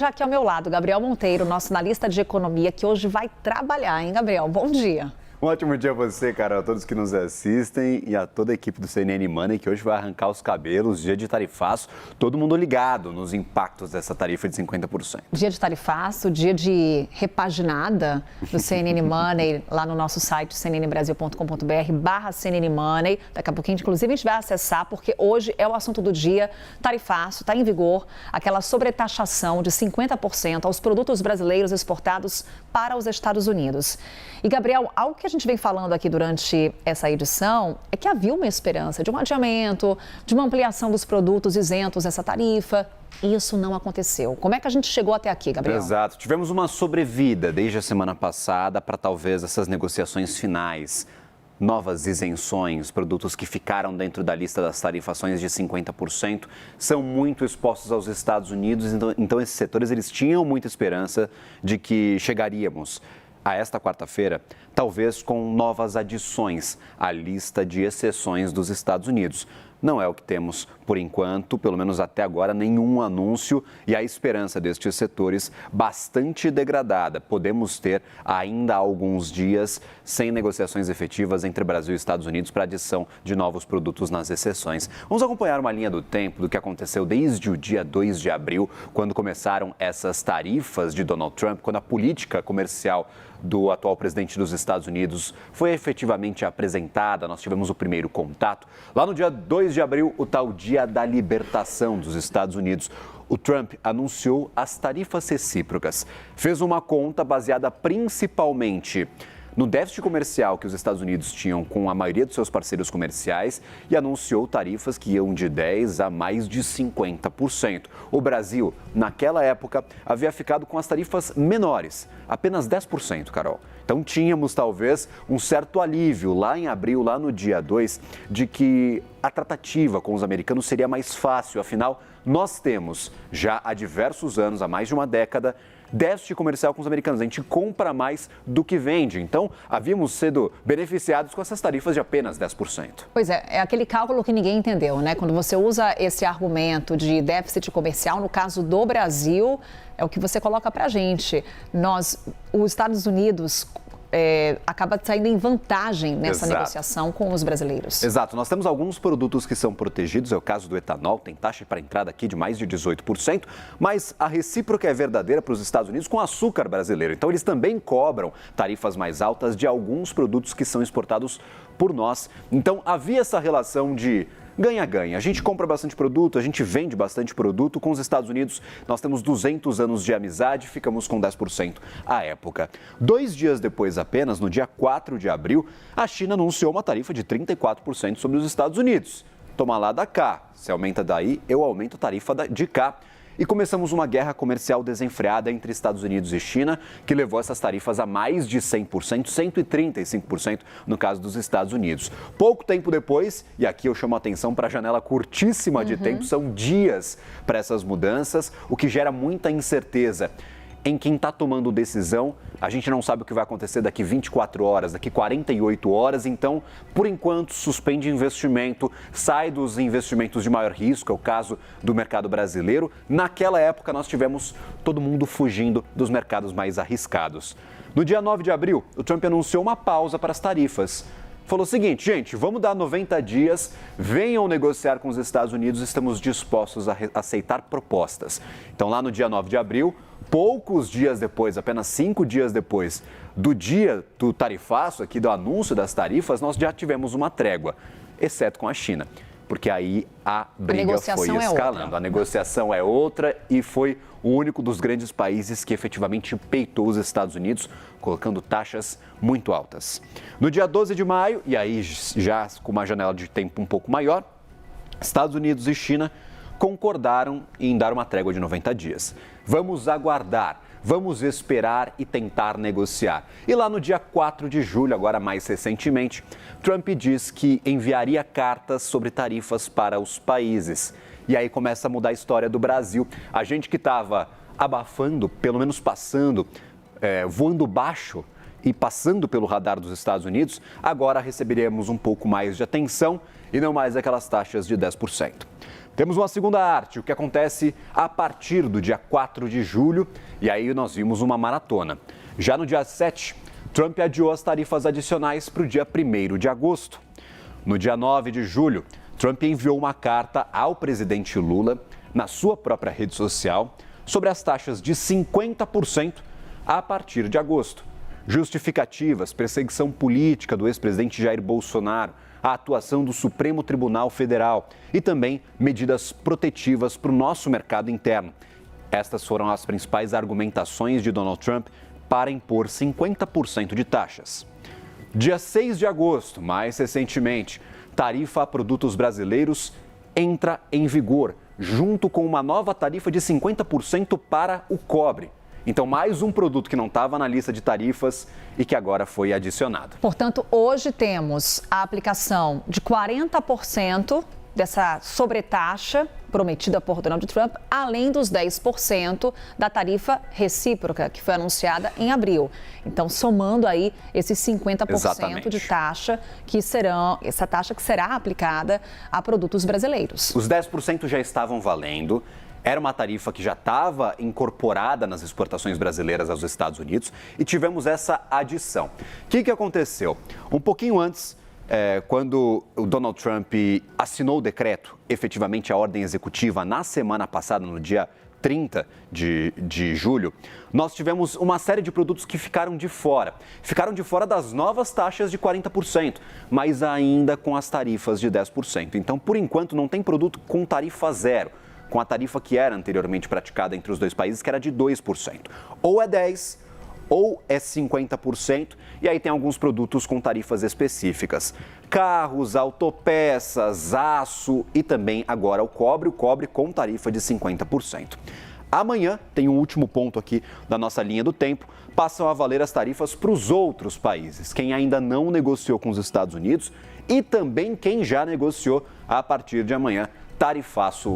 Já aqui ao meu lado, Gabriel Monteiro, nosso analista de economia, que hoje vai trabalhar, hein, Gabriel? Bom dia. Um ótimo dia a você, Carol, a todos que nos assistem e a toda a equipe do CNN Money, que hoje vai arrancar os cabelos, dia de tarifaço, todo mundo ligado nos impactos dessa tarifa de 50%. Dia de tarifaço, dia de repaginada do CNN Money, lá no nosso site cnnbrasil.com.br/CNN Money. Daqui a pouquinho, inclusive, a gente vai acessar, porque hoje é o assunto do dia. Tarifaço, está em vigor aquela sobretaxação de 50% aos produtos brasileiros exportados para os Estados Unidos. E, Gabriel, algo que a gente vem falando aqui durante essa edição é que havia uma esperança de um adiamento, de uma ampliação dos produtos isentos dessa tarifa. E isso não aconteceu. Como é que a gente chegou até aqui, Gabriel? Exato. Tivemos uma sobrevida desde a semana passada para talvez essas negociações finais. Novas isenções, produtos que ficaram dentro da lista das tarifações de 50%, são muito expostos aos Estados Unidos. Então esses setores eles tinham muita esperança de que chegaríamos a esta quarta-feira, talvez com novas adições à lista de exceções dos Estados Unidos. Não é o que temos por enquanto, pelo menos até agora, nenhum anúncio e a esperança destes setores bastante degradada. Podemos ter ainda alguns dias sem negociações efetivas entre Brasil e Estados Unidos para adição de novos produtos nas exceções. Vamos acompanhar uma linha do tempo do que aconteceu desde o dia 2 de abril, quando começaram essas tarifas de Donald Trump, quando a política comercial do atual presidente dos Estados Unidos foi efetivamente apresentada. Nós tivemos o primeiro contato. Lá no dia 2 de abril, o tal dia da libertação dos Estados Unidos, o Trump anunciou as tarifas recíprocas. Fez uma conta baseada principalmente no déficit comercial que os Estados Unidos tinham com a maioria dos seus parceiros comerciais e anunciou tarifas que iam de 10% a mais de 50%. O Brasil, naquela época, havia ficado com as tarifas menores, apenas 10%, Carol. Então tínhamos talvez um certo alívio lá em abril, lá no dia 2, de que a tratativa com os americanos seria mais fácil. Afinal, nós temos já há diversos anos, há mais de uma década, déficit comercial com os americanos. A gente compra mais do que vende. Então, havíamos sido beneficiados com essas tarifas de apenas 10%. Pois é aquele cálculo que ninguém entendeu, né? Quando você usa esse argumento de déficit comercial, no caso do Brasil, é o que você coloca pra gente. Os Estados Unidos acaba saindo em vantagem nessa negociação com os brasileiros. Exato. Nós temos alguns produtos que são protegidos, é o caso do etanol, tem taxa para entrada aqui de mais de 18%, mas a recíproca é verdadeira para os Estados Unidos com açúcar brasileiro. Então, eles também cobram tarifas mais altas de alguns produtos que são exportados por nós. Então, havia essa relação de ganha-ganha. A gente compra bastante produto, a gente vende bastante produto. Com os Estados Unidos, nós temos 200 anos de amizade, ficamos com 10% à época. 2 dias depois apenas, no dia 4 de abril, a China anunciou uma tarifa de 34% sobre os Estados Unidos. Toma lá da cá. Se aumenta daí, eu aumento a tarifa de cá. E começamos uma guerra comercial desenfreada entre Estados Unidos e China, que levou essas tarifas a mais de 100%, 135% no caso dos Estados Unidos. Pouco tempo depois, e aqui eu chamo a atenção para a janela curtíssima de tempo, são dias para essas mudanças, o que gera muita incerteza em quem está tomando decisão. A gente não sabe o que vai acontecer daqui 24 horas, daqui 48 horas. Então, por enquanto, suspende investimento, sai dos investimentos de maior risco, é o caso do mercado brasileiro. Naquela época, nós tivemos todo mundo fugindo dos mercados mais arriscados. No dia 9 de abril, o Trump anunciou uma pausa para as tarifas. Falou o seguinte, gente, vamos dar 90 dias, venham negociar com os Estados Unidos, estamos dispostos a aceitar propostas. Então, lá no dia 9 de abril, poucos dias depois, apenas 5 dias depois do dia do tarifaço, aqui do anúncio das tarifas, nós já tivemos uma trégua, exceto com a China. Porque aí a briga foi escalando. A negociação é outra e foi o único dos grandes países que efetivamente peitou os Estados Unidos, colocando taxas muito altas. No dia 12 de maio, e aí já com uma janela de tempo um pouco maior, Estados Unidos e China concordaram em dar uma trégua de 90 dias. Vamos aguardar, vamos esperar e tentar negociar. E lá no dia 4 de julho, agora mais recentemente, Trump diz que enviaria cartas sobre tarifas para os países. E aí começa a mudar a história do Brasil. A gente que estava abafando, pelo menos passando, voando baixo, e passando pelo radar dos Estados Unidos, agora receberemos um pouco mais de atenção e não mais aquelas taxas de 10%. Temos uma segunda arte, o que acontece a partir do dia 4 de julho, e aí nós vimos uma maratona. Já no dia 7, Trump adiou as tarifas adicionais para o dia 1º de agosto. No dia 9 de julho, Trump enviou uma carta ao presidente Lula, na sua própria rede social, sobre as taxas de 50% a partir de agosto. Justificativas, perseguição política do ex-presidente Jair Bolsonaro, a atuação do Supremo Tribunal Federal e também medidas protetivas para o nosso mercado interno. Estas foram as principais argumentações de Donald Trump para impor 50% de taxas. Dia 6 de agosto, mais recentemente, tarifa a produtos brasileiros entra em vigor, junto com uma nova tarifa de 50% para o cobre. Então, mais um produto que não estava na lista de tarifas e que agora foi adicionado. Portanto, hoje temos a aplicação de 40% dessa sobretaxa prometida por Donald Trump, além dos 10% da tarifa recíproca, que foi anunciada em abril. Então, somando aí esses 50% Exatamente. de taxa essa taxa que será aplicada a produtos brasileiros. Os 10% já estavam valendo. Era uma tarifa que já estava incorporada nas exportações brasileiras aos Estados Unidos e tivemos essa adição. O que aconteceu? Um pouquinho antes, quando o Donald Trump assinou o decreto, efetivamente a ordem executiva, na semana passada, no dia 30 de julho, nós tivemos uma série de produtos que ficaram de fora. Ficaram de fora das novas taxas de 40%, mas ainda com as tarifas de 10%. Então, por enquanto, não tem produto com tarifa zero, com a tarifa que era anteriormente praticada entre os dois países, que era de 2%. Ou é 10%, ou é 50%, e aí tem alguns produtos com tarifas específicas. Carros, autopeças, aço e também agora o cobre com tarifa de 50%. Amanhã, tem um último ponto aqui da nossa linha do tempo, passam a valer as tarifas para os outros países, quem ainda não negociou com os Estados Unidos e também quem já negociou a partir de amanhã, tarifaço